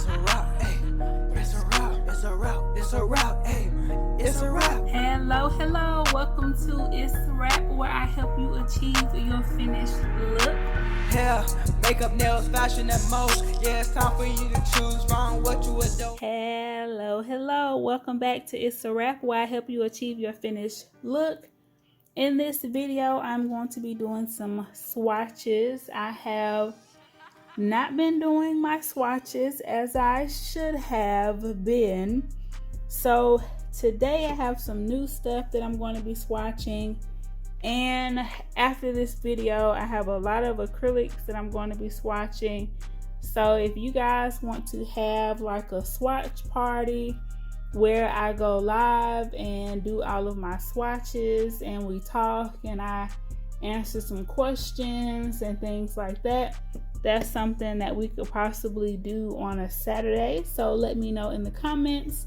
It's a wrap, ayy. It's a wrap, it's a wrap, it's a wrap, ayy. It's a wrap. Hello, welcome to Itz Sirap, where I help you achieve your finished look. Hair, makeup, nails, fashion, and most. Yeah, it's time for you to choose from what you would do. Hello, welcome back to Itz Sirap, where I help you achieve your finished look. In this video, I'm going to be doing some swatches. I have not been doing my swatches as I should have been. So today I have some new stuff that I'm going to be swatching. And after this video, I have a lot of acrylics that I'm going to be swatching. So if you guys want to have like a swatch party where I go live and do all of my swatches and we talk and I answer some questions and things like that, that's something that we could possibly do on a Saturday. So let me know in the comments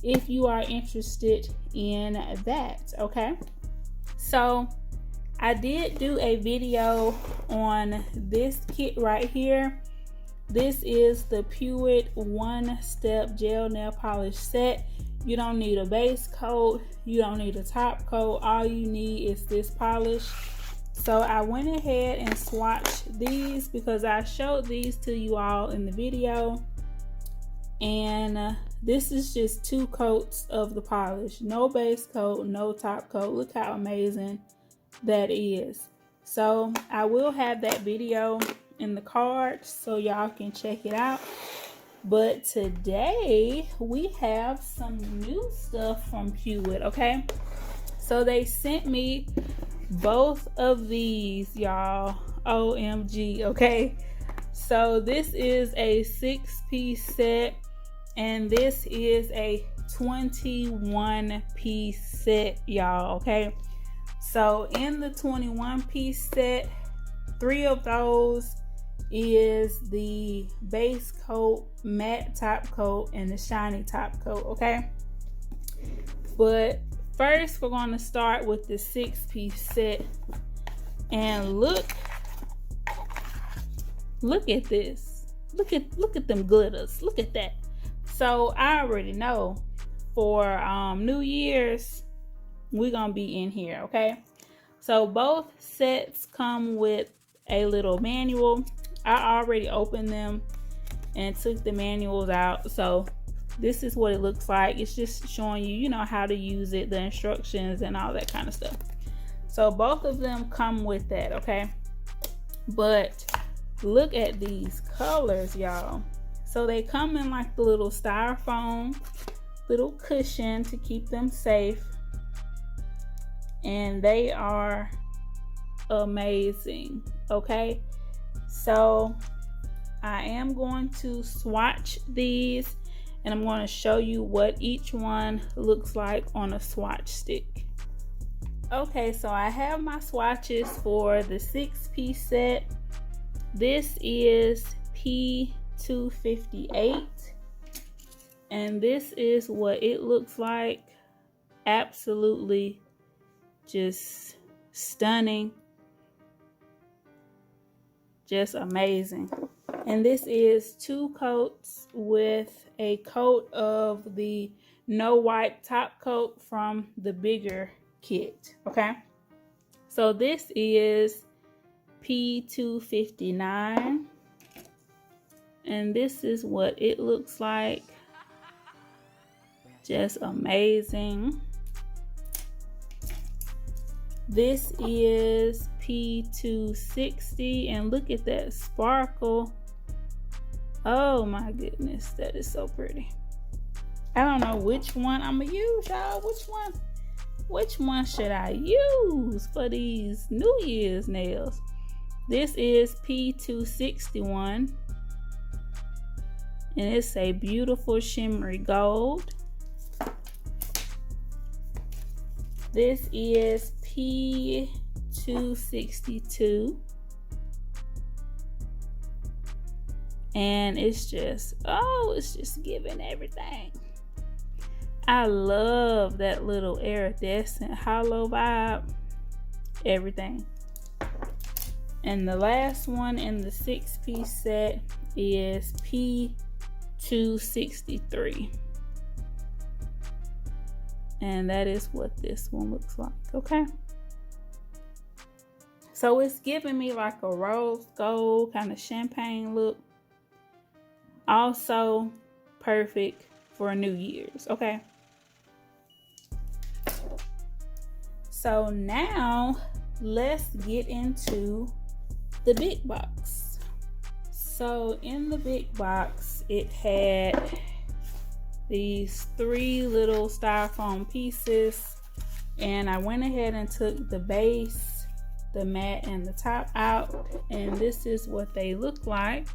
if you are interested in that, okay? So I did do a video on this kit right here. This is the PEWETE one-step gel nail polish set. You don't need a base coat, you don't need a top coat, all you need is this polish. So I went ahead and swatched these because I showed these to you all in the video. And this is just 2 coats of the polish. No base coat, no top coat. Look how amazing that is. So I will have that video in the card so y'all can check it out. But today we have some new stuff from PEWETE, okay? So they sent me both of these, y'all. OMG, okay? So this is a 6-piece set and this is a 21-piece set, y'all, okay? So in the 21-piece set, 3 of those is the base coat, matte top coat, and the shiny top coat, okay? But first we're going to start with the 6-piece set. And look at this. Look at them glitters. Look at that. So I already know for New Year's we're gonna be in here, okay? So both sets come with a little manual. I already opened them and took the manuals out. So this is what it looks like. It's just showing you, how to use it, the instructions and all that kind of stuff. So both of them come with that, okay? But look at these colors, y'all. So they come in like the little styrofoam, little cushion to keep them safe. And they are amazing, okay? So I am going to swatch these and I'm going to show you what each one looks like on a swatch stick. Okay, so I have my swatches for the 6-piece set. This is P258 and this is what it looks like. Absolutely just stunning, just amazing. And this is 2 coats with a coat of the no wipe top coat from the bigger kit, okay? So this is P259 and this is what it looks like. Just amazing. This is P260 and look at that sparkle. Oh my goodness, that is so pretty. I don't know which one I'm gonna use, y'all. Which one should I use for these New Year's nails? This is P261 and it's a beautiful shimmery gold. This is P262 and it's just giving everything. I love that little iridescent hollow vibe, everything. And the last one in the 6-piece set is $263. And that is what this one looks like, okay? So it's giving me like a rose gold kind of champagne look. Also perfect for New Year's, okay? So now let's get into the big box. So in the big box, it had these 3 little styrofoam pieces, and I went ahead and took the base, the matte, and the top out, and this is what they look like.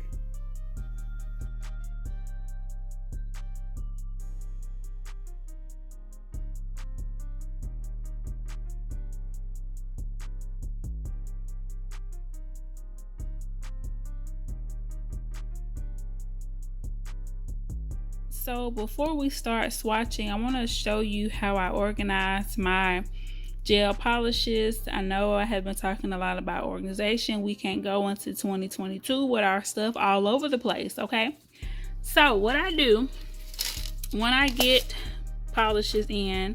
So before we start swatching, I want to show you how I organize my gel polishes. I know I have been talking a lot about organization. We can't go into 2022 with our stuff all over the place, okay? So what I do when I get polishes in,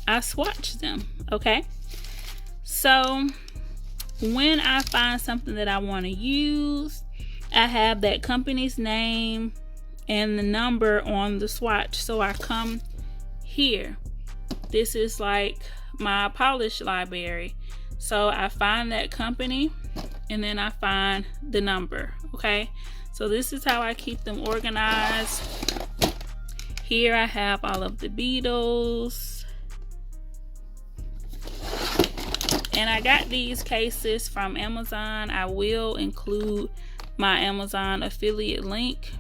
I swatch them, okay? So when I find something that I want to use, I have that company's name and the number on the swatch. So I come here. This is like my polish library. So I find that company and then I find the number, okay? So this is how I keep them organized. Here I have all of the beetles. And I got these cases from Amazon. I will include my Amazon affiliate link.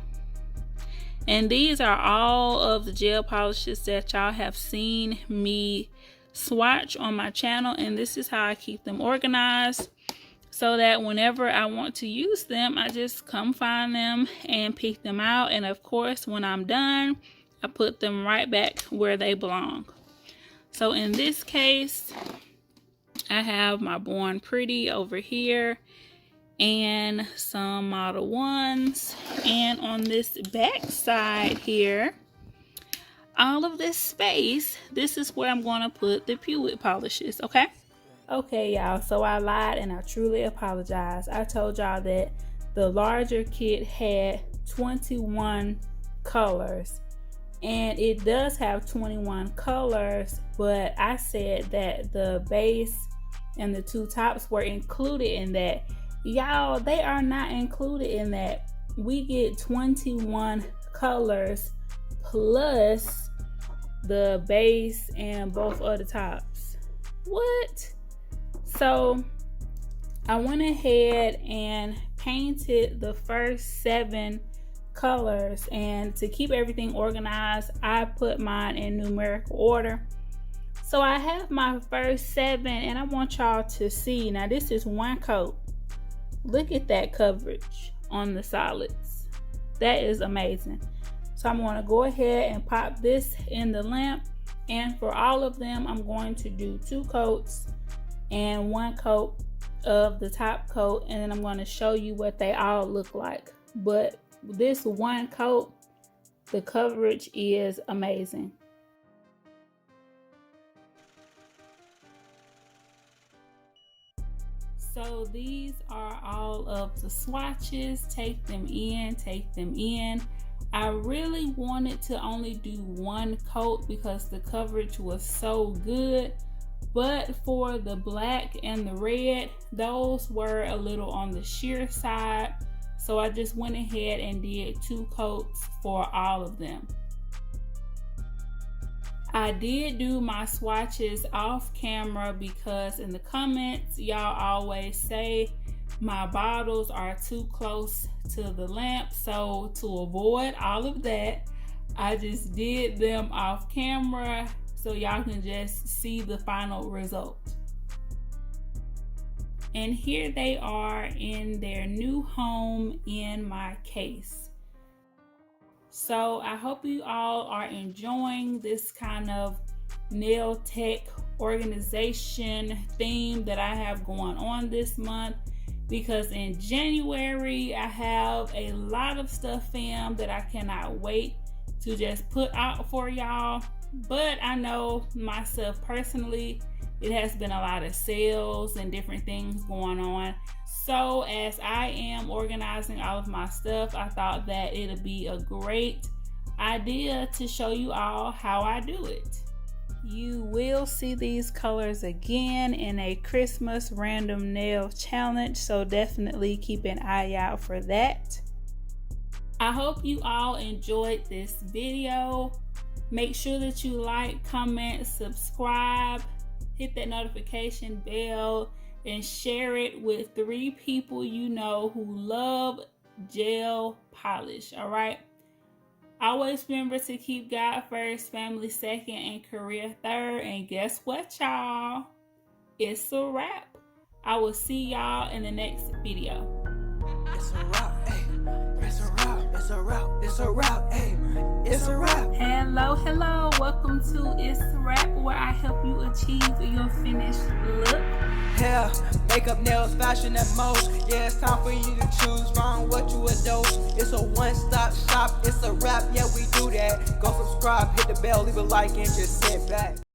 And these are all of the gel polishes that y'all have seen me swatch on my channel, and this is how I keep them organized so that whenever I want to use them, I just come find them and pick them out. And of course, when I'm done, I put them right back where they belong. So in this case, I have my Born Pretty over here and some Model 1s, and on this back side here, all of this space, this is where I'm going to put the PEWETE polishes, okay? Okay, y'all, so I lied and I truly apologize. I told y'all that the larger kit had 21 colors, and it does have 21 colors, but I said that the base and the 2 tops were included in that. Y'all, they are not included in that. We get 21 colors plus the base and both of the tops. What? So I went ahead and painted the first 7 colors, and to keep everything organized, I put mine in numerical order. So I have my first 7, and I want y'all to see. Now this is 1 coat. Look at that coverage on the solids. That is amazing. So I'm going to go ahead and pop this in the lamp, and for all of them I'm going to do 2 coats and 1 coat of the top coat, and then I'm going to show you what they all look like. But this 1 coat, the coverage is amazing. So these are all of the swatches. Take them in, take them in. I really wanted to only do 1 coat because the coverage was so good, but for the black and the red, those were a little on the sheer side, so I just went ahead and did 2 coats for all of them. I did do my swatches off camera because in the comments y'all always say my bottles are too close to the lamp, so to avoid all of that, I just did them off camera so y'all can just see the final result. And here they are in their new home in my case. So I hope you all are enjoying this kind of nail tech organization theme that I have going on this month. because in January I have a lot of stuff filmed that I cannot wait to just put out for y'all. But I know myself personally, it has been a lot of sales and different things going on. So as I am organizing all of my stuff, I thought that it'd be a great idea to show you all how I do it. You will see these colors again in a Christmas random nail challenge, so definitely keep an eye out for that. I hope you all enjoyed this video. Make sure that you like, comment, subscribe, hit that notification bell, and share it with 3 people you know who love gel polish. All right. Always remember to keep God first, family second, and career third. And guess what, y'all? It's a wrap. I will see y'all in the next video. It's a wrap, hey. It's a wrap, it's a wrap, it's a wrap, hey. It's a wrap. Hello. Welcome to Itz Sirap, where I help you achieve your finished look. Hair, makeup, nails, fashion, and most. Yeah, it's time for you to choose from what you adore. It's a one-stop shop, it's a wrap, yeah, we do that. Go subscribe, hit the bell, leave a like, and just sit back.